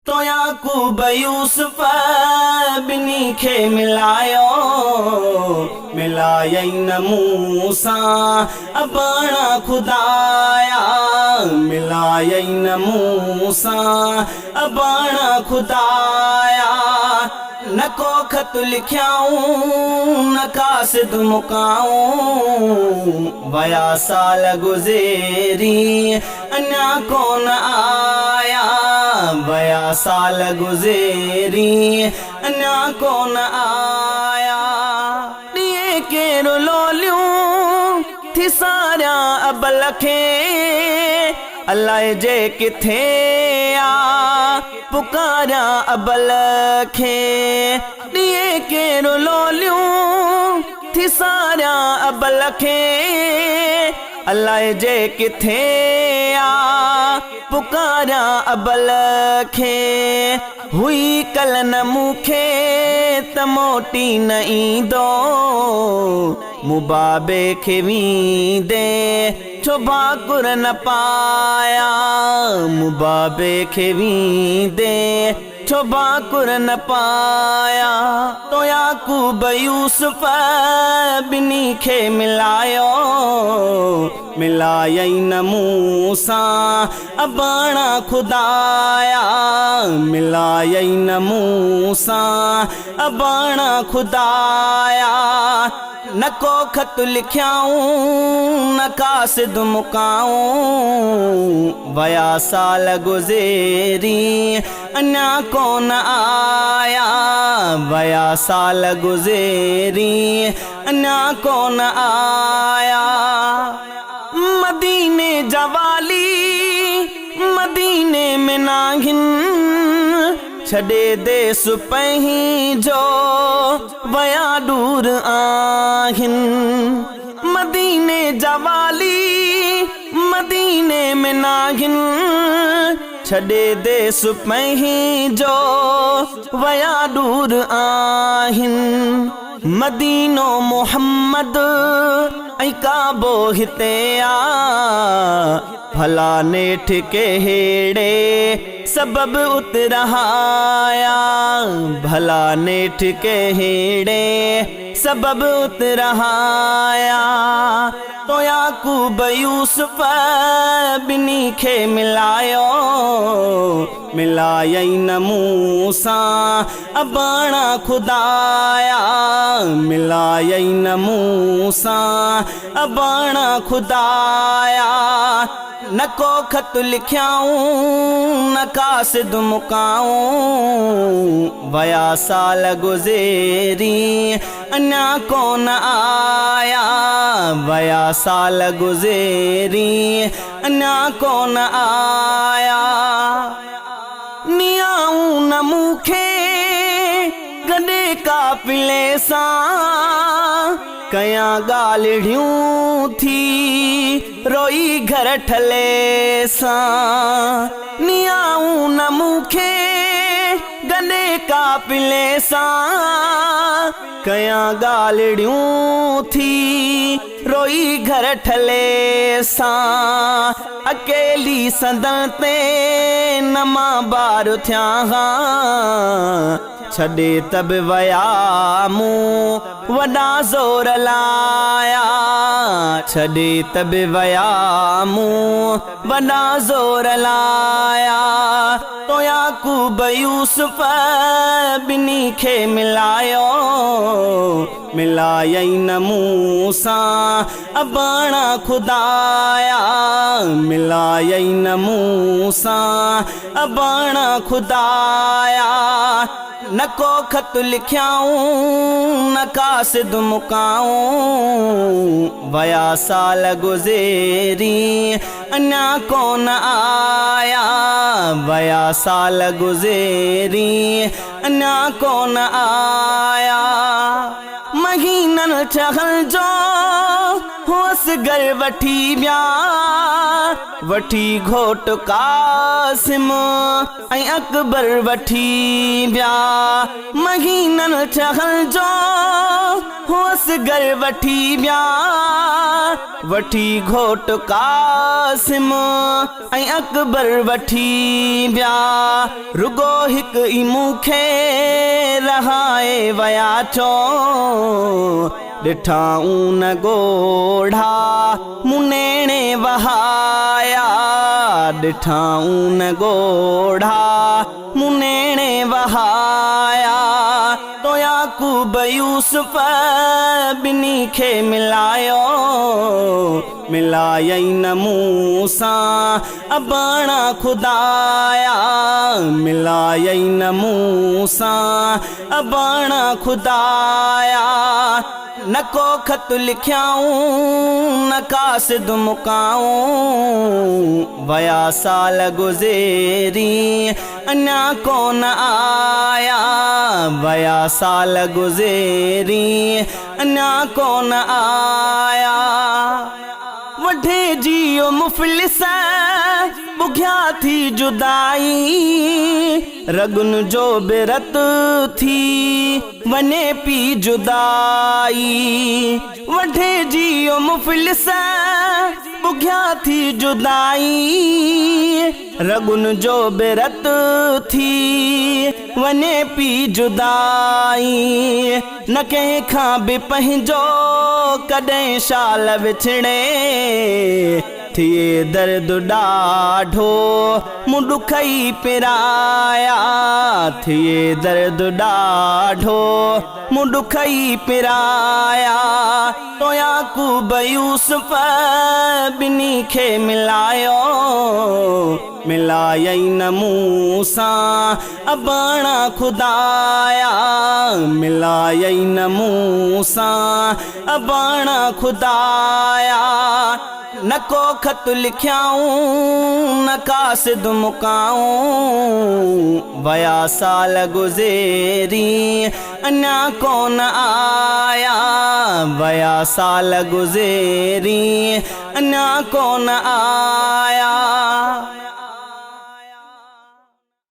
तो याकूब यूसुफ बिनी खे मिलायो, मिलायई न मूसा पाण खुदाया, मिलायई न मूसा पाण खुदाया। न को खत लिखियाऊं न कासिद मुकाऊं, वया साल गुज़ेरी अञा कोन आया, वया साल गुज़ेरी अञा कोन आया। ॾींहं केरो लोलियूं थी सारिया अबल खे, अलाए जे किथे आ पुकारिया अबल खे। ॾींहं केरो लोलियूं थी सारिया अबल खे, अलाए जे किथे आ पुकारिया अबल खे। हुई कल न मूंखे त मोटी न ईंदो, मुबाबे खे वींदे छो भाकुर न पाया, मुबाबे खे वींदे छो भाकुर न पाया। तो याकूब यूसुफ बिनी खे मिलायो, मिलायई न मूसा पाण खुदाया, मिलायई न मूसा पाण खुदाया। न को खत लिखियाऊं न कासिद मुकाऊं, वया साल गुज़ेरी अञा कोन आया, वया साल गुज़ेरी अञा कोन आया। मदीने जवाली मदीने में नाहिन, छॾे देस पंहिंजो वया दूर आहिन। मदीने जवाली मदीने में नाहिन, छॾे देस पंहिंजो वया दूर आहिन। मदीनो मोहम्मद ऐं काबो हिते आ, भला नेठ के हेड़े सबब उतरहाया, भला नेठ के हेड़े सबब उतरहाया। तो याकूब यूसुफ बिनी खे मिलायो, मिलायई न मूसा पाण खुदाया, मिलायई न मूसा पाण खुदाया। न को खत लिखियाऊं न कासिद मुकाऊं, वया साल गुज़ेरी अञा कोन आया, वया साल गुज़ेरी अञा कोन आया। नियाऊं न मूंखे गॾे काफ़िले सां, कयां ॻाल्हियूं थी रोई घर ठले सां। नियाऊं न मूंखे गॾे काफ़िले सां, कयां ॻाल्हियूं थी रोई घर ठले सां। अकेली संदन ते न मां बार थियां हां, छॾे तब वया मूं वॾा ज़ोर लाया, छॾे तब वया मूं वॾा ज़ोर लाया। तो याकूब यूसुफ बिनी खे मिलायो, मिलायई न मूसा पाण खुदाया, मिलायई न मूसा पाण खुदाया। न को खत लिखियाऊं न कासिद मुकाऊं, वया साल गुज़ेरी अञा कोन आया, वया साल गुज़ेरी अञा कोन आया। महीनन चहल जो असगर वठी विया वठी घोट कासिम ऐं अकबर वठी विया महीननि ठहल जो असगर वठी विया वठी घोट कासिम ऐं अकबर वठी विया रुगो हिकु ई मूंखे रहाए वया चो ॾिठाऊं न ॻोढ़ा मुनेणे वहाया ॾिठाऊं न ॻोढ़ा मुनेणे वहाया तो याकूब यूसुफ ॿिनी खे मिलायो मिलायई न मूंसा अबाणा खुदाया मिलायई न मूंसा अबाणा खुदाया न को ख़त लिखियाऊं न कासिद मुकाऊं वया साल गुज़ेरी अञा कोन आया वया साल गुज़ेरी अञा कोन आया वठे जियो मुफ़लिस बुघिया थी जुदाई रगुन जो बिरत थी वने पी जुदाई वठे जियो मुफ़लिस बुघिया थी जुदाई रगुन जो बिरत थी वने पी जुदाई न कंहिं खां बि पंहिंजो कॾहिं शाल विछड़े थिए दर्द ॾाढो मूं ॾुखई पिराया थिए दर्द ॾाढो मूं ॾुखई पिराया तो याकूब यूसुफ ॿिनी खे मिलायो मिलायई न मूंसा अबाणा खुदाया मिलायई न मूंसा अबाणा खुदाया न को ख़त लिखियाऊं न कासिद मुकाऊं वया साल गुज़ेरी अञा कोन आया वया साल गुज़ेरी अञा कोन आया